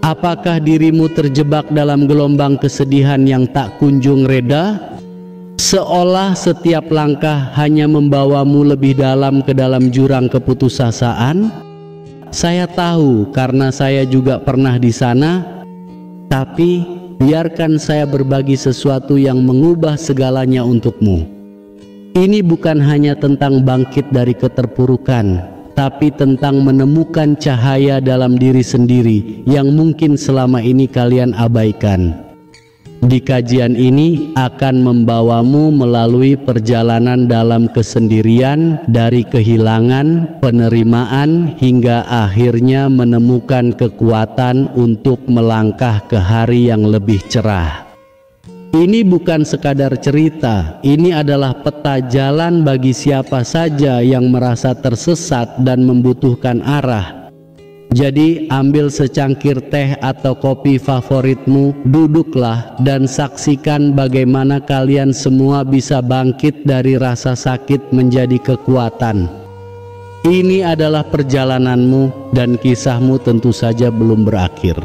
Apakah dirimu terjebak dalam gelombang kesedihan yang tak kunjung reda? Seolah setiap langkah hanya membawamu lebih dalam ke dalam jurang keputusasaan? Saya tahu karena saya juga pernah di sana, tapi biarkan saya berbagi sesuatu yang mengubah segalanya untukmu. Ini bukan hanya tentang bangkit dari keterpurukan, tapi tentang menemukan cahaya dalam diri sendiri yang mungkin selama ini kalian abaikan. Di kajian ini akan membawamu melalui perjalanan dalam kesendirian, dari kehilangan, penerimaan, hingga akhirnya menemukan kekuatan untuk melangkah ke hari yang lebih cerah. Ini bukan sekadar cerita, ini adalah peta jalan bagi siapa saja yang merasa tersesat dan membutuhkan arah. Jadi ambil secangkir teh atau kopi favoritmu, duduklah dan saksikan bagaimana kalian semua bisa bangkit dari rasa sakit menjadi kekuatan. Ini adalah perjalananmu dan kisahmu tentu saja belum berakhir.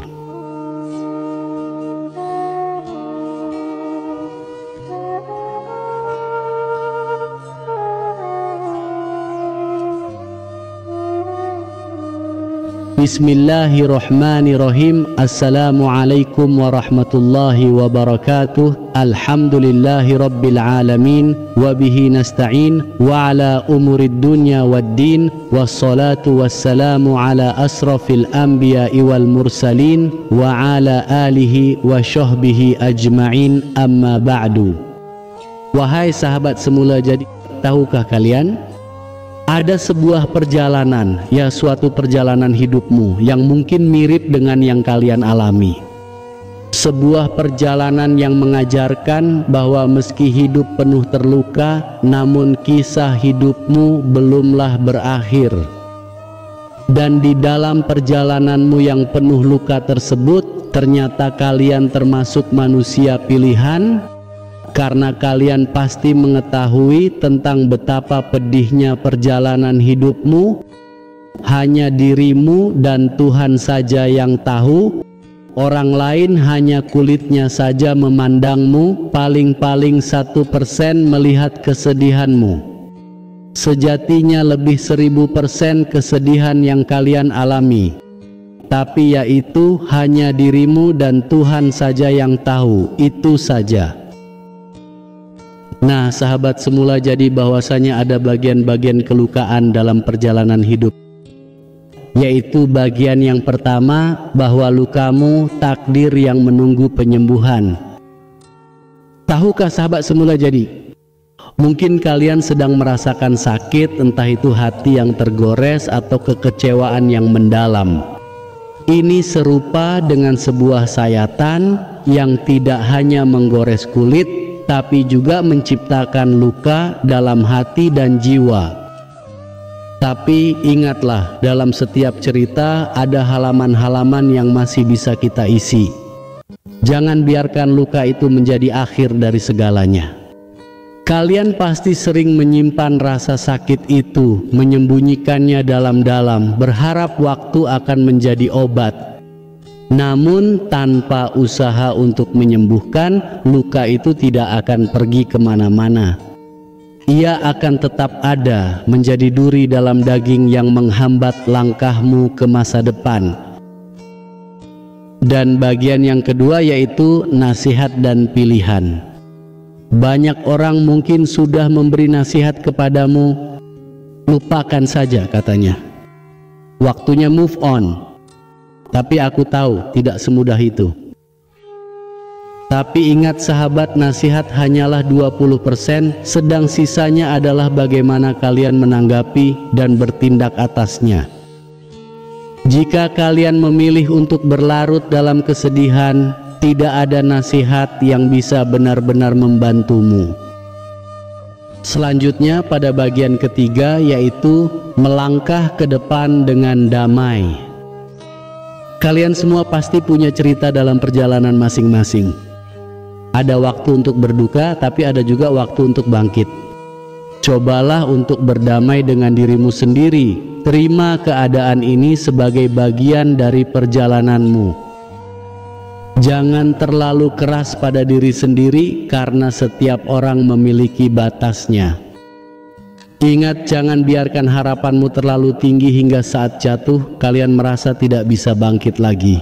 Bismillahirrahmanirrahim. Assalamualaikum warahmatullahi wabarakatuh. Alhamdulillahi rabbil alamin, wabihi nasta'in, wa ala umurid dunya waddin, wassalatu wassalamu ala asrafil anbiya'i wal mursalin, wa ala alihi wa syahbihi ajma'in, amma ba'du. Wahai sahabat semula jadi, tahukah kalian? Ada sebuah perjalanan, ya suatu perjalanan hidupmu yang mungkin mirip dengan yang kalian alami. Sebuah perjalanan yang mengajarkan bahwa meski hidup penuh terluka, namun kisah hidupmu belumlah berakhir. Dan di dalam perjalananmu yang penuh luka tersebut, ternyata kalian termasuk manusia pilihan. Karena kalian pasti mengetahui tentang betapa pedihnya perjalanan hidupmu. Hanya dirimu dan Tuhan saja yang tahu. Orang lain hanya kulitnya saja memandangmu, paling-paling 1% melihat kesedihanmu. Sejatinya lebih 1000% kesedihan yang kalian alami. Tapi yaitu hanya dirimu dan Tuhan saja yang tahu, itu saja. Nah sahabat semula, jadi bahwasanya ada bagian-bagian kelukaan dalam perjalanan hidup, yaitu bagian yang pertama, bahwa lukamu takdir yang menunggu penyembuhan. Tahukah sahabat semula jadi, mungkin kalian sedang merasakan sakit, entah itu hati yang tergores atau kekecewaan yang mendalam. Ini serupa dengan sebuah sayatan yang tidak hanya menggores kulit, tapi juga menciptakan luka dalam hati dan jiwa. Tapi ingatlah, dalam setiap cerita ada halaman-halaman yang masih bisa kita isi. Jangan biarkan luka itu menjadi akhir dari segalanya. Kalian pasti sering menyimpan rasa sakit itu, menyembunyikannya dalam-dalam, berharap waktu akan menjadi obat. Namun tanpa usaha untuk menyembuhkan, luka itu tidak akan pergi kemana-mana. Ia akan tetap ada, menjadi duri dalam daging yang menghambat langkahmu ke masa depan. Dan bagian yang kedua yaitu nasihat dan pilihan. Banyak orang mungkin sudah memberi nasihat kepadamu, lupakan saja katanya, waktunya move on. Tapi aku tahu tidak semudah itu. Tapi ingat sahabat, nasihat hanyalah 20%, sedang sisanya adalah bagaimana kalian menanggapi dan bertindak atasnya. Jika kalian memilih untuk berlarut dalam kesedihan, tidak ada nasihat yang bisa benar-benar membantumu. Selanjutnya pada bagian ketiga yaitu melangkah ke depan dengan damai. Kalian semua pasti punya cerita dalam perjalanan masing-masing. Ada waktu untuk berduka, tapi ada juga waktu untuk bangkit. Cobalah untuk berdamai dengan dirimu sendiri. Terima keadaan ini sebagai bagian dari perjalananmu. Jangan terlalu keras pada diri sendiri karena setiap orang memiliki batasnya. Ingat, jangan biarkan harapanmu terlalu tinggi hingga saat jatuh kalian merasa tidak bisa bangkit lagi.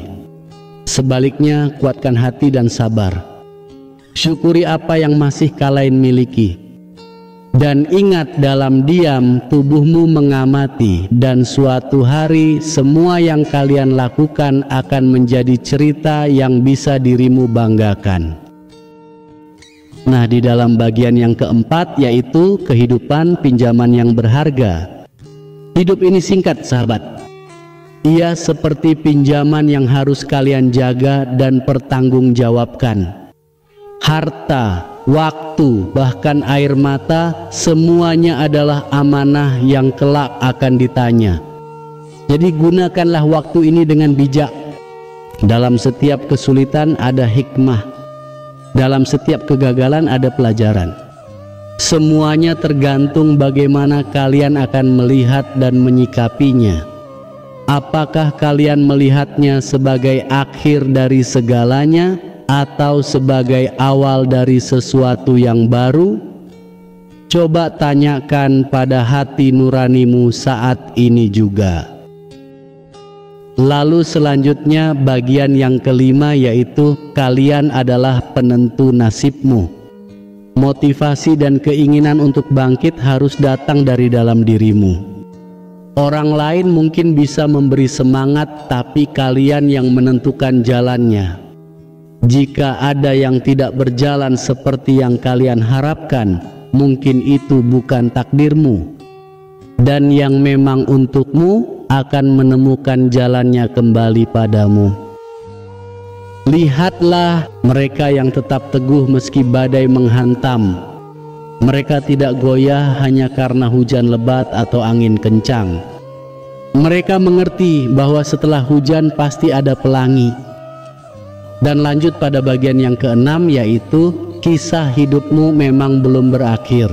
Sebaliknya, kuatkan hati dan sabar. Syukuri apa yang masih kalian miliki. Dan ingat, dalam diam tubuhmu mengamati, dan suatu hari semua yang kalian lakukan akan menjadi cerita yang bisa dirimu banggakan. Nah, di dalam bagian yang keempat yaitu kehidupan pinjaman yang berharga. Hidup ini singkat, sahabat. Ia seperti pinjaman yang harus kalian jaga dan pertanggungjawabkan. Harta, waktu, bahkan air mata, semuanya adalah amanah yang kelak akan ditanya. Jadi gunakanlah waktu ini dengan bijak. Dalam setiap kesulitan ada hikmah, dalam setiap kegagalan ada pelajaran. Semuanya tergantung bagaimana kalian akan melihat dan menyikapinya. Apakah kalian melihatnya sebagai akhir dari segalanya atau sebagai awal dari sesuatu yang baru? Coba tanyakan pada hati nuranimu saat ini juga. Lalu selanjutnya bagian yang kelima yaitu kalian adalah penentu nasibmu. Motivasi dan keinginan untuk bangkit harus datang dari dalam dirimu. Orang lain mungkin bisa memberi semangat, tapi kalian yang menentukan jalannya. Jika ada yang tidak berjalan seperti yang kalian harapkan, mungkin itu bukan takdirmu, dan yang memang untukmu akan menemukan jalannya kembali padamu. Lihatlah mereka yang tetap teguh meski badai menghantam. Mereka tidak goyah hanya karena hujan lebat atau angin kencang. Mereka mengerti bahwa setelah hujan pasti ada pelangi. Dan lanjut pada bagian yang keenam yaitu kisah hidupmu memang belum berakhir.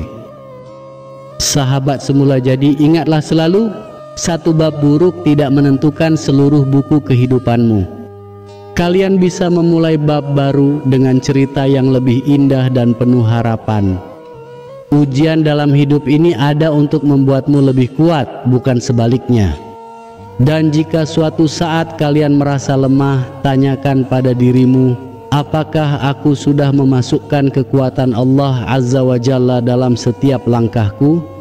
Sahabat semula jadi, ingatlah selalu, satu bab buruk tidak menentukan seluruh buku kehidupanmu. Kalian bisa memulai bab baru dengan cerita yang lebih indah dan penuh harapan. Ujian dalam hidup ini ada untuk membuatmu lebih kuat, bukan sebaliknya. Dan jika suatu saat kalian merasa lemah, tanyakan pada dirimu, apakah aku sudah memasukkan kekuatan Allah Azza wa Jalla dalam setiap langkahku?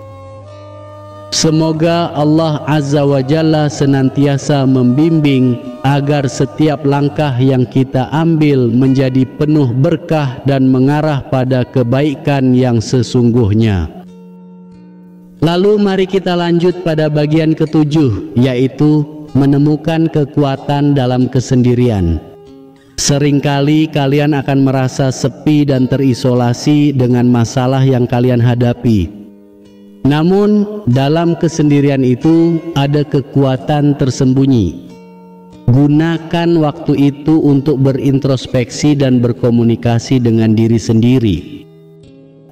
Semoga Allah Azza wa Jalla senantiasa membimbing agar setiap langkah yang kita ambil menjadi penuh berkah dan mengarah pada kebaikan yang sesungguhnya. Lalu mari kita lanjut pada bagian ketujuh, yaitu menemukan kekuatan dalam kesendirian. Seringkali kalian akan merasa sepi dan terisolasi dengan masalah yang kalian hadapi. Namun dalam kesendirian itu ada kekuatan tersembunyi. Gunakan waktu itu untuk berintrospeksi dan berkomunikasi dengan diri sendiri.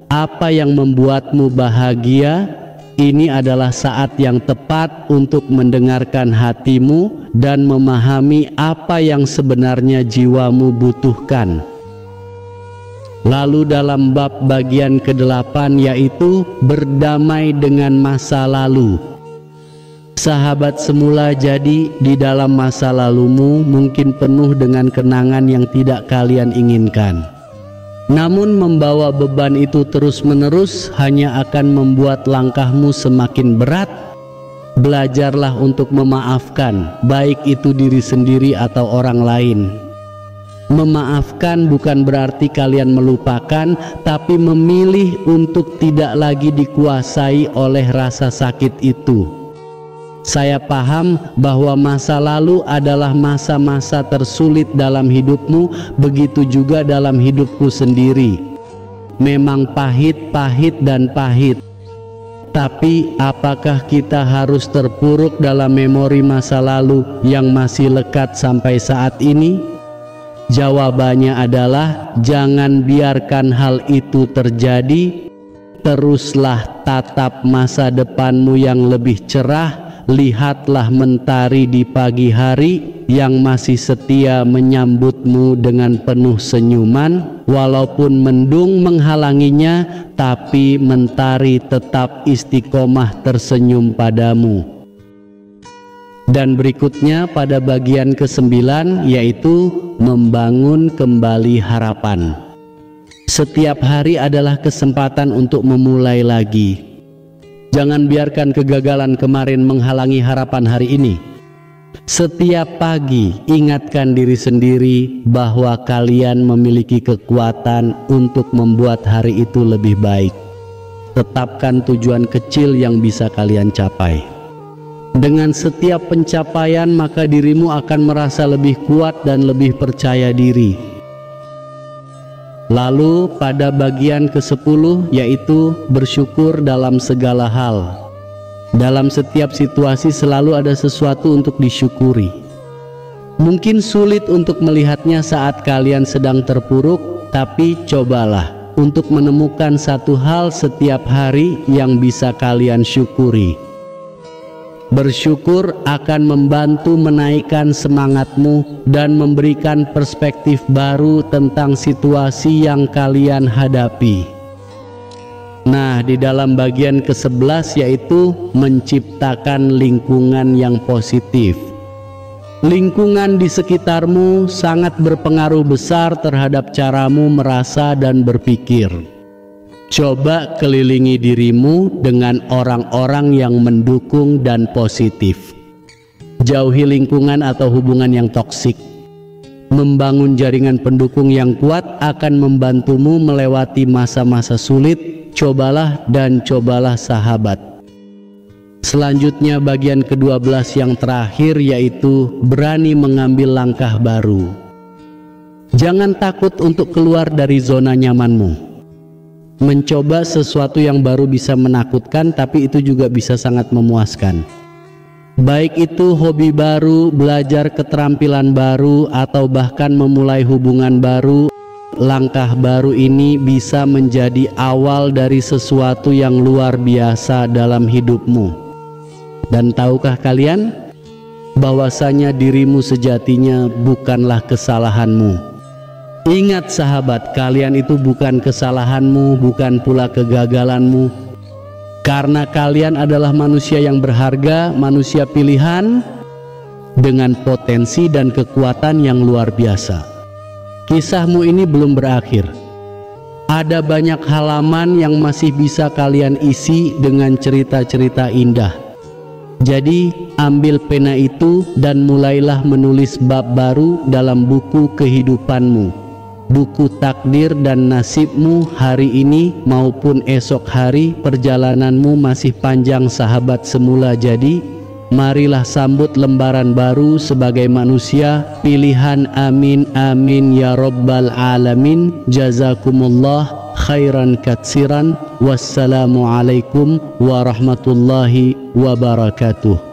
Apa yang membuatmu bahagia? Ini adalah saat yang tepat untuk mendengarkan hatimu dan memahami apa yang sebenarnya jiwamu butuhkan. Lalu dalam bab bagian ke-8 yaitu berdamai dengan masa lalu. Sahabat semula jadi, di dalam masa lalumu mungkin penuh dengan kenangan yang tidak kalian inginkan. Namun membawa beban itu terus-menerus hanya akan membuat langkahmu semakin berat. Belajarlah untuk memaafkan, baik itu diri sendiri atau orang lain. Memaafkan bukan berarti kalian melupakan, tapi memilih untuk tidak lagi dikuasai oleh rasa sakit itu. Saya paham bahwa masa lalu adalah masa-masa tersulit dalam hidupmu, begitu juga dalam hidupku sendiri. Memang pahit dan pahit. Tapi apakah kita harus terpuruk dalam memori masa lalu yang masih lekat sampai saat ini? Jawabannya adalah jangan biarkan hal itu terjadi. Teruslah tatap masa depanmu yang lebih cerah, lihatlah mentari di pagi hari yang masih setia menyambutmu dengan penuh senyuman, walaupun mendung menghalanginya, tapi mentari tetap istiqomah tersenyum padamu. Dan berikutnya pada bagian ke-9, yaitu membangun kembali harapan. Setiap hari adalah kesempatan untuk memulai lagi. Jangan biarkan kegagalan kemarin menghalangi harapan hari ini. Setiap pagi ingatkan diri sendiri bahwa kalian memiliki kekuatan untuk membuat hari itu lebih baik. Tetapkan tujuan kecil yang bisa kalian capai. Dengan setiap pencapaian maka dirimu akan merasa lebih kuat dan lebih percaya diri. Lalu pada bagian ke-10 yaitu bersyukur dalam segala hal. Dalam setiap situasi selalu ada sesuatu untuk disyukuri. Mungkin sulit untuk melihatnya saat kalian sedang terpuruk, tapi cobalah untuk menemukan satu hal setiap hari yang bisa kalian syukuri. Bersyukur akan membantu menaikkan semangatmu dan memberikan perspektif baru tentang situasi yang kalian hadapi. Nah, di dalam bagian ke-11 yaitu menciptakan lingkungan yang positif. Lingkungan di sekitarmu sangat berpengaruh besar terhadap caramu merasa dan berpikir. Coba kelilingi dirimu dengan orang-orang yang mendukung dan positif. Jauhi lingkungan atau hubungan yang toksik. Membangun jaringan pendukung yang kuat akan membantumu melewati masa-masa sulit. Cobalah dan cobalah sahabat. Selanjutnya bagian ke-12 yang terakhir yaitu berani mengambil langkah baru. Jangan takut untuk keluar dari zona nyamanmu. Mencoba sesuatu yang baru bisa menakutkan, tapi itu juga bisa sangat memuaskan. Baik itu hobi baru, belajar keterampilan baru, atau bahkan memulai hubungan baru, langkah baru ini bisa menjadi awal dari sesuatu yang luar biasa dalam hidupmu. Dan tahukah kalian bahwasanya dirimu sejatinya bukanlah kesalahanmu. Ingat sahabat, kalian itu bukan kesalahanmu, bukan pula kegagalanmu. Karena kalian adalah manusia yang berharga, manusia pilihan dengan potensi dan kekuatan yang luar biasa. Kisahmu ini belum berakhir. Ada banyak halaman yang masih bisa kalian isi dengan cerita-cerita indah. Jadi ambil pena itu dan mulailah menulis bab baru dalam buku kehidupanmu. Buku takdir dan nasibmu hari ini maupun esok hari. Perjalananmu masih panjang sahabat semula, jadi marilah sambut lembaran baru sebagai manusia pilihan. Amin amin ya rabbal alamin. Jazakumullah khairan katsiran. Wassalamualaikum warahmatullahi wabarakatuh.